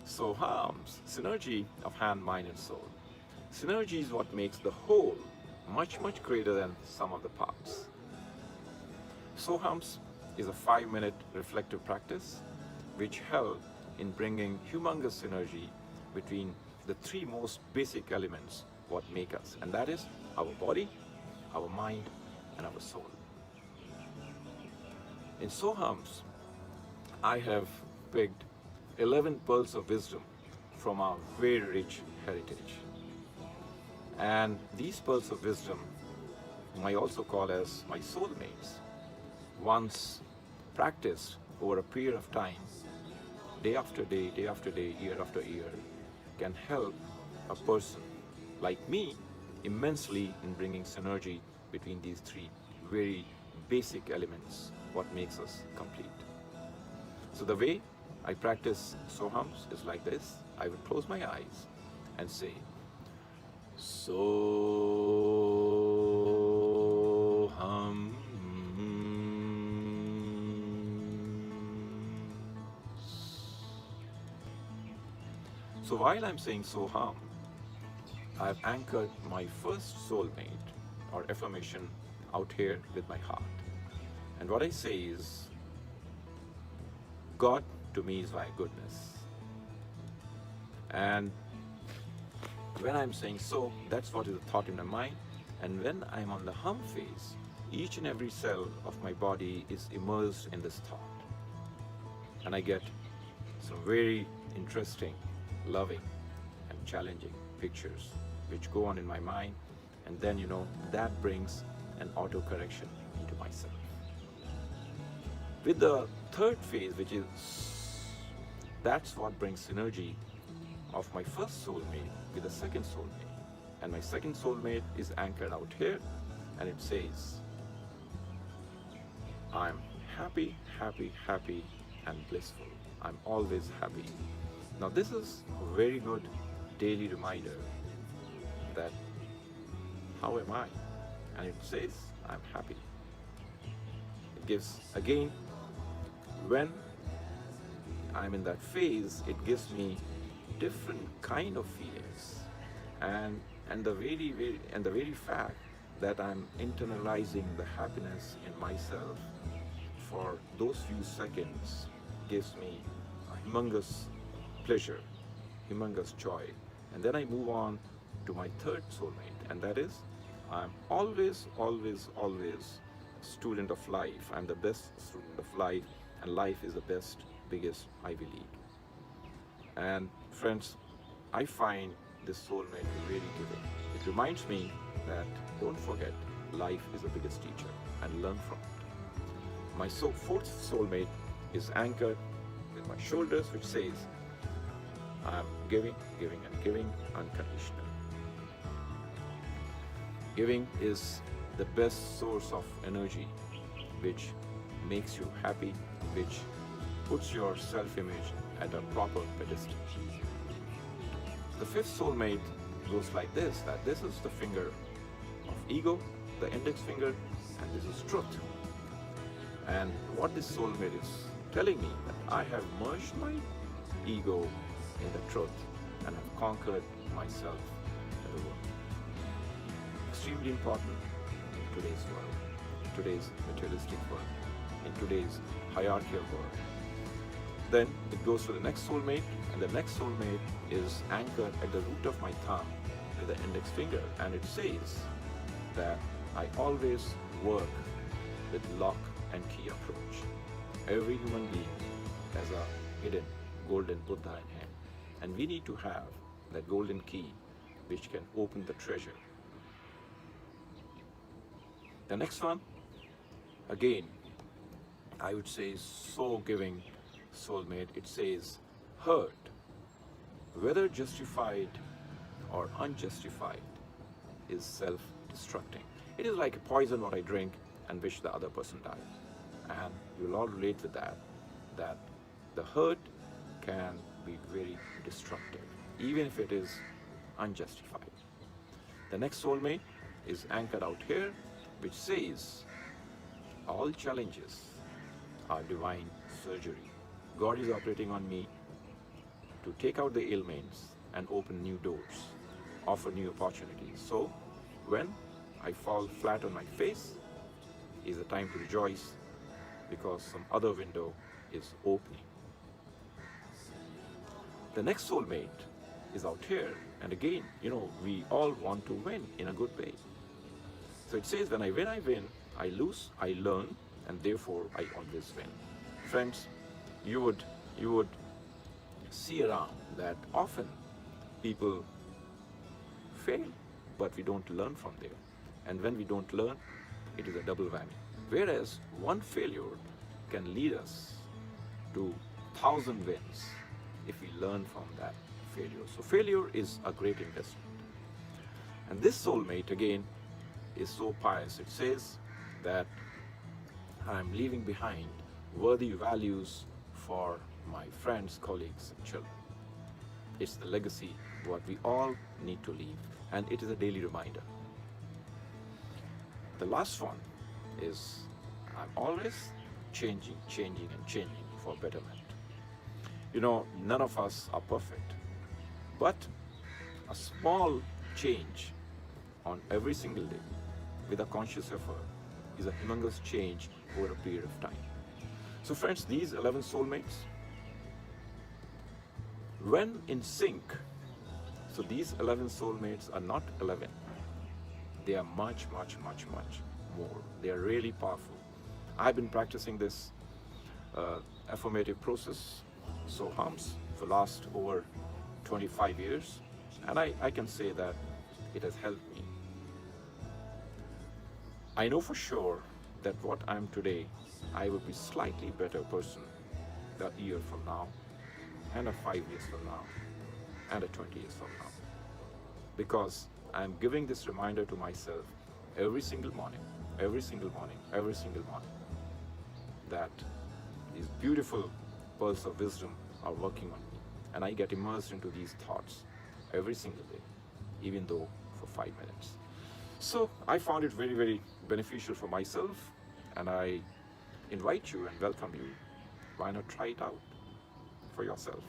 Sohams, synergy of hand, mind, and soul. Synergy is what makes the whole much, much greater than sum of the parts. Sohams is a 5-minute reflective practice which help in bringing humongous synergy between the three most basic elements what make us, and that is our body, our mind, and our soul. In Sohams, I have picked 11 pearls of wisdom from our very rich heritage. And these pearls of wisdom I also call as my soulmates. Once practiced over a period of time, day after day, year after year, can help a person like me immensely in bringing synergy between these three very basic elements, what makes us complete. So the way I practice Sohams is like this. I will close my eyes and say, Soham. So while I'm saying Soham, I've anchored my first soulmate or affirmation out here with my heart. And what I say is, God to me is my goodness. And when I'm saying so, that's what is the thought in my mind. And when I'm on the hum phase, each and every cell of my body is immersed in this thought. And I get some very interesting, loving, and challenging pictures which go on in my mind. And then, that brings an auto correction into myself. With the third phase, which is, that's what brings synergy of my first soulmate with the second soulmate. And my second soulmate is anchored out here, and it says, I'm happy, happy, happy, and blissful. I'm always happy. Now this is a very good daily reminder that how am I? And it says, I'm happy. It gives, again, when I'm in that phase, it gives me different kind of feelings, and the very fact that I'm internalizing the happiness in myself for those few seconds gives me a humongous pleasure, humongous joy. And then I move on to my third soulmate, and that is, I'm always, always, always a student of life. I'm the best student of life, and life is the best, biggest Ivy League. And friends, I find this soulmate very giving. It reminds me that don't forget, life is the biggest teacher, and learn from it. My fourth soulmate is anchored with my shoulders, which says, I'm giving, giving, and giving unconditionally. Giving is the best source of energy which makes you happy, which puts your self-image at a proper pedestal. The fifth soulmate goes like this, that this is the finger of ego, the index finger, and this is truth. And what this soulmate is telling me, that I have merged my ego in the truth and have conquered myself in the world. Extremely important in today's world, in today's materialistic world, in today's hierarchical world. Then it goes to the next soulmate, and the next soulmate is anchored at the root of my thumb with the index finger, and it says that I always work with lock and key approach. Every human being has a hidden golden Buddha in him, and we need to have that golden key which can open the treasure. The next one, again, I would say so giving soulmate. It says, hurt, whether justified or unjustified, is self-destructing. It is like a poison what I drink and wish the other person died. And you'll all relate with that the hurt can be very destructive, even if it is unjustified. The next soulmate is anchored out here, which says, all challenges are divine surgery. God is operating on me to to take out the ailments and open new doors, offer new opportunities. So when I fall flat on my face, is a time to rejoice because some other window is opening. The next soulmate is out here, and again, we all want to win in a good way. So it says, when I win, I lose, I learn, and therefore I always win. Friends, you would see around that often people fail, but we don't learn from there. And when we don't learn, it is a double whammy. Whereas one failure can lead us to 1,000 wins if we learn from that failure. So failure is a great investment. And this soulmate again is so pious. It says that I'm leaving behind worthy values for my friends, colleagues, and children. It's the legacy what we all need to leave, and it is a daily reminder. The last one is I'm always changing for betterment. None of us are perfect, but a small change on every single day with a conscious effort is a humongous change over a period of time. So friends, these 11 soulmates, when in sync, so these 11 soulmates are not 11. They are much more. They are really powerful. I've been practicing this affirmative process, Sohams, for last over 25 years, and I can say that it has helped me. I know for sure that what I am today, I will be slightly better person a year from now, and 5 years from now, and 20 years from now. Because I am giving this reminder to myself every single morning, that these beautiful pearls of wisdom are working on me. And I get immersed into these thoughts every single day, even though for 5 minutes. So I found it very beneficial for myself, and I invite you and welcome you. Why not try it out for yourself?